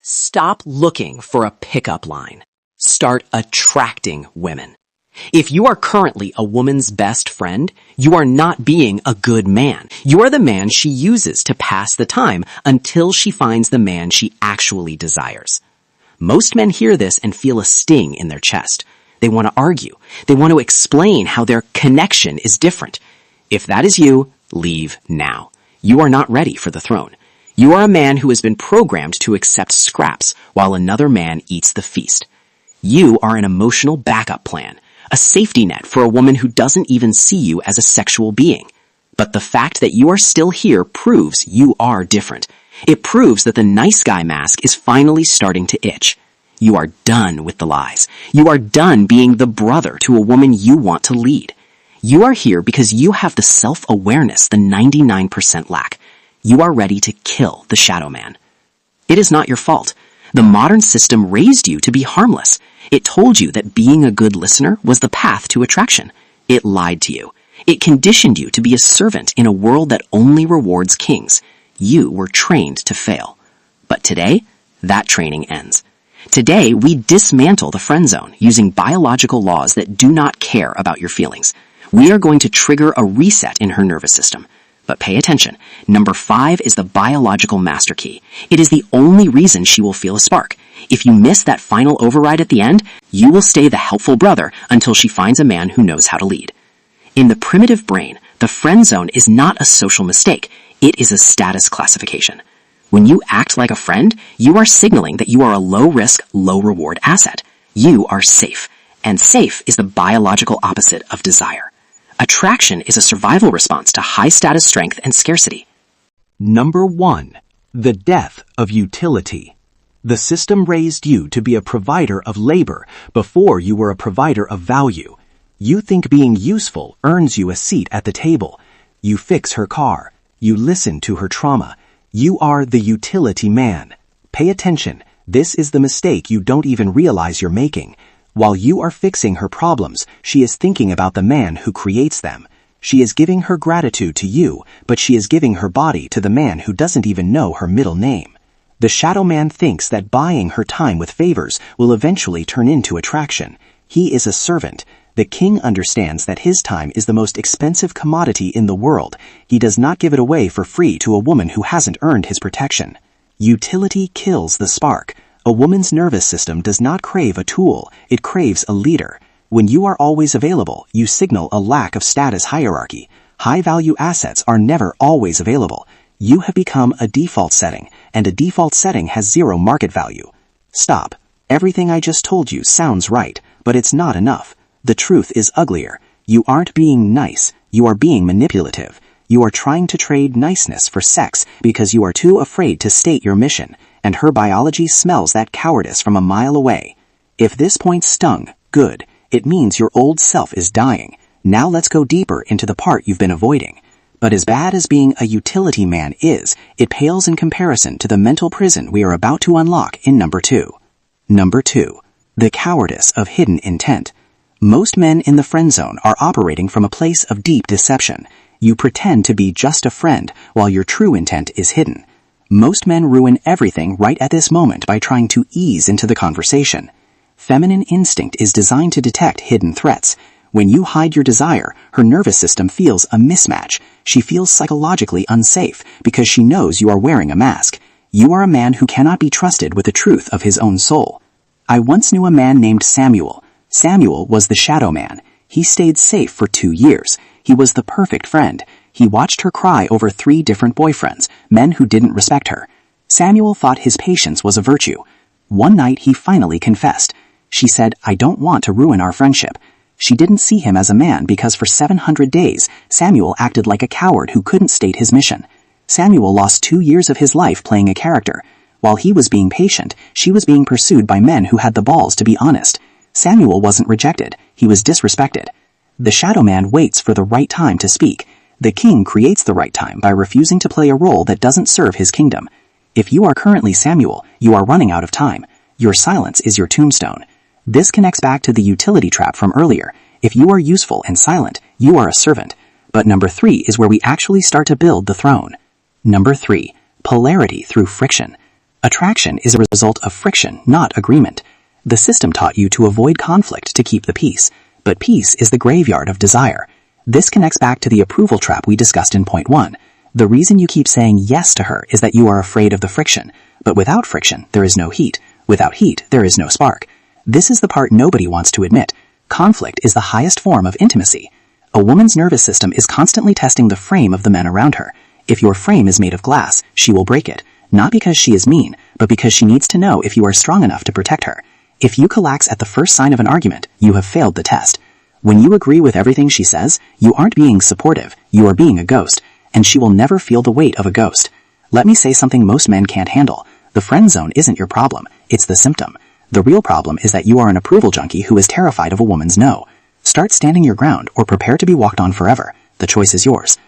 Stop looking for a pickup line. Start attracting women. If you are currently a woman's best friend, you are not being a good man. You are the man she uses to pass the time until she finds the man she actually desires. Most men hear this and feel a sting in their chest. They want to argue. They want to explain how their connection is different. If that is you, leave now. You are not ready for the throne. You are a man who has been programmed to accept scraps while another man eats the feast. You are an emotional backup plan, a safety net for a woman who doesn't even see you as a sexual being. But the fact that you are still here proves you are different. It proves that the nice guy mask is finally starting to itch. You are done with the lies. You are done being the brother to a woman you want to lead. You are here because you have the self-awareness the 99% lack. You are ready to kill the shadow man. It is not your fault. The modern system raised you to be harmless. It told you that being a good listener was the path to attraction. It lied to you. It conditioned you to be a servant in a world that only rewards kings. You were trained to fail. But today, that training ends. Today, we dismantle the friend zone using biological laws that do not care about your feelings. We are going to trigger a reset in her nervous system. But pay attention. Number 5 is the biological master key. It is the only reason she will feel a spark. If you miss that final override at the end, you will stay the helpful brother until she finds a man who knows how to lead. In the primitive brain, the friend zone is not a social mistake. It is a status classification. When you act like a friend, you are signaling that you are a low-risk, low-reward asset. You are safe. And safe is the biological opposite of desire. Attraction is a survival response to high-status strength and scarcity. Number 1. The death of utility. The system raised you to be a provider of labor before you were a provider of value. You think being useful earns you a seat at the table. You fix her car. You listen to her trauma. You are the utility man. Pay attention. This is the mistake you don't even realize you're making. While you are fixing her problems, she is thinking about the man who creates them. She is giving her gratitude to you, but she is giving her body to the man who doesn't even know her middle name. The shadow man thinks that buying her time with favors will eventually turn into attraction. He is a servant. The king understands that his time is the most expensive commodity in the world. He does not give it away for free to a woman who hasn't earned his protection. Utility kills the spark. A woman's nervous system does not crave a tool, it craves a leader. When you are always available, you signal a lack of status hierarchy. High-value assets are never always available. You have become a default setting, and a default setting has zero market value. Stop. Everything I just told you sounds right, but it's not enough. The truth is uglier. You aren't being nice, you are being manipulative. You are trying to trade niceness for sex because you are too afraid to state your mission, and her biology smells that cowardice from a mile away. If this point stung, good. It means your old self is dying. Now let's go deeper into the part you've been avoiding. But as bad as being a utility man is, it pales in comparison to the mental prison we are about to unlock in number 2. Number 2. The cowardice of hidden intent. Most men in the friend zone are operating from a place of deep deception. You pretend to be just a friend while your true intent is hidden. Most men ruin everything right at this moment by trying to ease into the conversation. Feminine instinct is designed to detect hidden threats. When you hide your desire, her nervous system feels a mismatch. She feels psychologically unsafe because she knows you are wearing a mask. You are a man who cannot be trusted with the truth of his own soul. I once knew a man named Samuel. Samuel was the shadow man. He stayed safe for 2 years. He was the perfect friend. He watched her cry over 3 different boyfriends, men who didn't respect her. Samuel thought his patience was a virtue. One night he finally confessed. She said, "I don't want to ruin our friendship." She didn't see him as a man because for 700 days, Samuel acted like a coward who couldn't state his mission. Samuel lost 2 years of his life playing a character. While he was being patient, she was being pursued by men who had the balls to be honest. Samuel wasn't rejected. He was disrespected. The shadow man waits for the right time to speak. The king creates the right time by refusing to play a role that doesn't serve his kingdom. If you are currently Samuel, you are running out of time. Your silence is your tombstone. This connects back to the utility trap from earlier. If you are useful and silent, you are a servant. But number 3 is where we actually start to build the throne. Number 3. Polarity through friction. Attraction is a result of friction, not agreement. The system taught you to avoid conflict to keep the peace, but peace is the graveyard of desire. This connects back to the approval trap we discussed in point 1. The reason you keep saying yes to her is that you are afraid of the friction. But without friction, there is no heat. Without heat, there is no spark. This is the part nobody wants to admit. Conflict is the highest form of intimacy. A woman's nervous system is constantly testing the frame of the men around her. If your frame is made of glass, she will break it. Not because she is mean, but because she needs to know if you are strong enough to protect her. If you collapse at the first sign of an argument, you have failed the test. When you agree with everything she says, you aren't being supportive, you are being a ghost, and she will never feel the weight of a ghost. Let me say something most men can't handle. The friend zone isn't your problem, it's the symptom. The real problem is that you are an approval junkie who is terrified of a woman's no. Start standing your ground or prepare to be walked on forever. The choice is yours.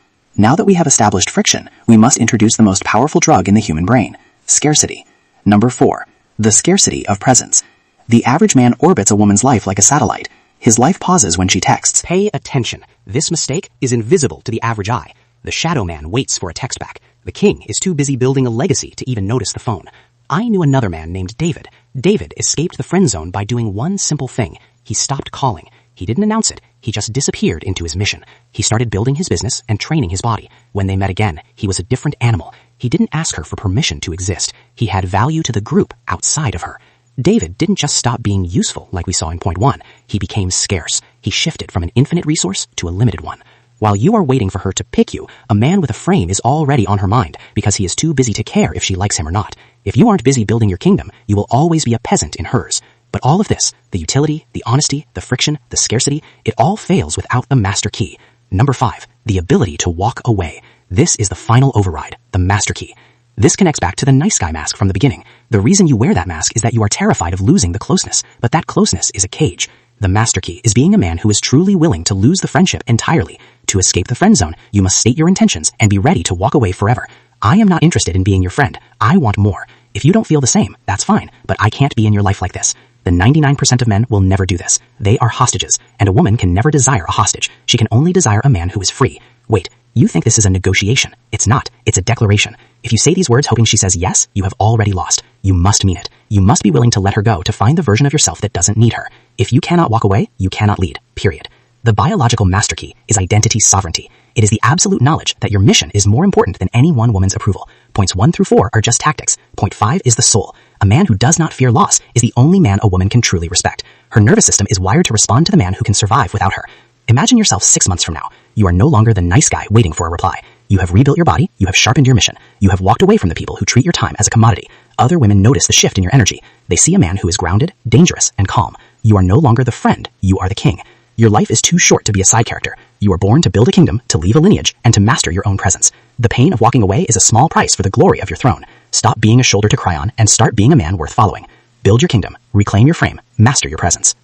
Now that we have established friction, we must introduce the most powerful drug in the human brain, scarcity. Number 4. The scarcity of presence. The average man orbits a woman's life like a satellite. His life pauses when she texts. Pay attention. This mistake is invisible to the average eye. The shadow man waits for a text back. The king is too busy building a legacy to even notice the phone. I knew another man named David. David escaped the friend zone by doing one simple thing. He stopped calling. He didn't announce it. He just disappeared into his mission. He started building his business and training his body. When they met again, he was a different animal. He didn't ask her for permission to exist. He had value to the group outside of her. David didn't just stop being useful like we saw in point 1. He became scarce. He shifted from an infinite resource to a limited one. While you are waiting for her to pick you, a man with a frame is already on her mind because he is too busy to care if she likes him or not. If you aren't busy building your kingdom, you will always be a peasant in hers. But all of this, the utility, the honesty, the friction, the scarcity, it all fails without the master key. Number 5, the ability to walk away. This is the final override, the master key. This connects back to the nice guy mask from the beginning. The reason you wear that mask is that you are terrified of losing the closeness, but that closeness is a cage. The master key is being a man who is truly willing to lose the friendship entirely. To escape the friend zone, you must state your intentions and be ready to walk away forever. I am not interested in being your friend. I want more. If you don't feel the same, that's fine, but I can't be in your life like this. The 99% of men will never do this. They are hostages, and a woman can never desire a hostage. She can only desire a man who is free. Wait, you think this is a negotiation. It's not. It's a declaration. If you say these words hoping she says yes, you have already lost. You must mean it. You must be willing to let her go to find the version of yourself that doesn't need her. If you cannot walk away, you cannot lead. Period. The biological master key is identity sovereignty. It is the absolute knowledge that your mission is more important than any one woman's approval. Points 1 through 4 are just tactics. Point 5 is the soul. A man who does not fear loss is the only man a woman can truly respect. Her nervous system is wired to respond to the man who can survive without her. Imagine yourself 6 months from now. You are no longer the nice guy waiting for a reply. You have rebuilt your body. You have sharpened your mission. You have walked away from the people who treat your time as a commodity. Other women notice the shift in your energy. They see a man who is grounded, dangerous, and calm. You are no longer the friend. You are the king. Your life is too short to be a side character. You are born to build a kingdom, to leave a lineage, and to master your own presence. The pain of walking away is a small price for the glory of your throne. Stop being a shoulder to cry on and start being a man worth following. Build your kingdom, reclaim your frame, master your presence.